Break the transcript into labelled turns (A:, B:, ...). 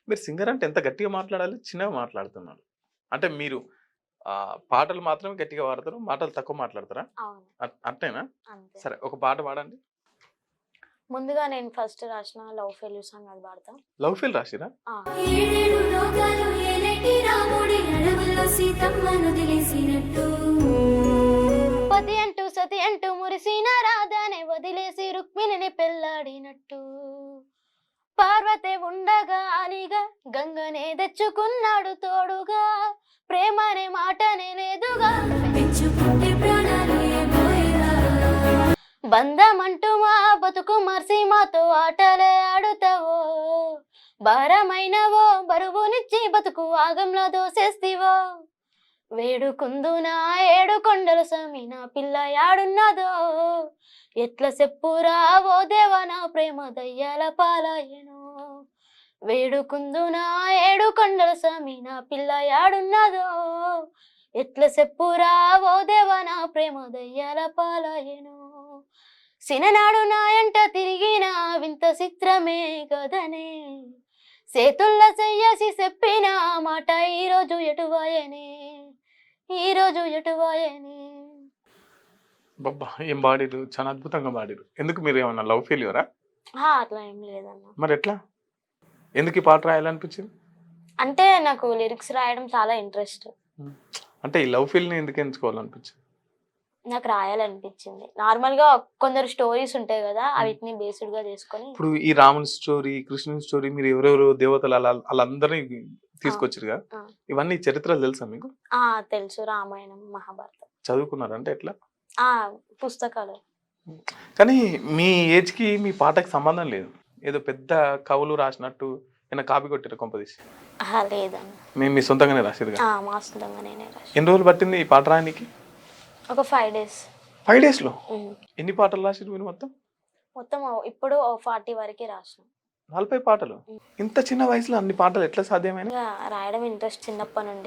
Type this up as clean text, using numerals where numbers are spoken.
A: మీరు సింగర్ అంటే ఎంత గట్టిగా మాట్లాడాలి? చిన్నగా మాట్లాడుతున్నారు. అంటే మీరు పాటలు మాత్రమే గట్టిగా పాడతారు. మాటలు తక్కువ మాట్లాడతారా?
B: అవును.
A: అంతేనా?
B: అంతే.
A: సరే ఒక పాట పాడండి.
B: ముందుగా నేను ఫస్ట్ రాసిన లవ్ ఫెయిల్యూర్ సాంగ్ అది పాడతా.
A: లవ్ ఫెయిల్ రాసిర్రా?
B: ఆ!
C: ఏడేడు లోకాలు ఏలేటి రాముడి అడవుల్లో సీతమ్మను తెలిసినట్టు
B: పతి అంటూ సతి అంటూ మురిసిన రాధానే వదిలేసి రుక్మిణిని పెళ్లాడినట్టు. పార్వతే ఉండగా అలిగా గంగనే తెచ్చుకున్నాడు తోడుగా. ప్రేమనే మాటనే లేదుగా
C: పెంచుకుంటే ప్రాణాలు ఏమోయరా
B: బంధమంటూ మా బతుకు మర్సి మాతో ఆటలే ఆడుతావో. భారమైనవో బరువునిచ్చి బతుకు ఆగంలో దోసేస్తివో. వేడుకుందునా ఏడు కొండల స్వామి నా పిల్ల యాడున్నదో. ఎట్ల చెప్పురా ఓ దేవా నా ప్రేమ దయ్యాల పాలాయెనో. వేడుకుందునా ఏడు కొండల స్వామి నా పిల్ల యాడున్నదో. ఎట్ల చెప్పురా ఓ దేవా నా ప్రేమ దయ్యాల పాలాయెనో. సిననాడు నాయంట తిరిగిన వింత చిత్రమే కదనే. చేతుల్ల చెయ్యసి చెప్పిన మాట ఈరోజు ఎటువాయనే. ఈరోజు ఎటువాయనే.
A: అబ్బబ్బా! ఏం పాడిర్రు. చాలా అద్భుతంగా పాడిర్రు. ఎందుకు మీరు ఏమన్నా లవ్ ఫెయిల్యూరా?
B: అట్లా ఏం లేదన్న.
A: మరెట్లా? ఎందుకు ఈ పాట రాయాలనిపించింది?
B: అంటే నాకు లిరిక్స్ రాయడం చాలా ఇంట్రెస్ట్.
A: హ్మ్. అంటే ఈ లవ్ ఫెయిల్‌ని ఎందుకు ఎంచుకోవాలనిపించింది?
B: నాకు రాయాలనిపించింది. నార్మల్‌గా కొందరు స్టోరీస్ ఉంటాయి కదా! అవిటిని బేస్డ్‌గా చేసుకొని.
A: ఇప్పుడు ఈ రాముని స్టోరీ, కృష్ణుని స్టోరీ మీరు ఎవరెవరో దేవతలు ఆళ్ళందరిని
B: ఆ!
A: తీసుకొచ్చిర్రుగా?
B: ఆ!
A: ఇవన్నీ చరిత్రలు తెలుసా మీకు?
B: తెలుసు. రామాయణం, మహాభారతం.
A: చదువుకున్నారంటే ఎట్లా?
B: ఆ! పుస్తకాలు.
A: కానీ మీ ఏజ్‌కి మీ పాటకి సంబంధం లేదు. ఏదో పెద్ద కవులు రాసినట్టు ఏమైనా కాపీ కొట్టిర్రా కొంపదీసి?
B: లేదన్న.
A: మీ సొంతంగానే రాసిర్రుగా?
B: మా సొంతంగా నేనే రాసిన.
A: ఎన్ని రోజులు పట్టింది ఈ పాట రాయనీకి?
B: ఒక 5 డేస్.
A: 5 డేస్‌లో?
B: హ్మ్.
A: ఎన్ని పాటలు రాసిర్రు మీరు మొత్తం?
B: మొత్తం ఇప్పుడు 40 వరకే రాసిన.
A: 40 పాటలు.
B: హ్మ్.
A: ఇంత చిన్న వయసులో అన్ని పాటలు ఎట్లా సాధ్యమైనాయి?
B: రాయడం ఇంట్రెస్ట్ చిన్నప్పటి నుండి.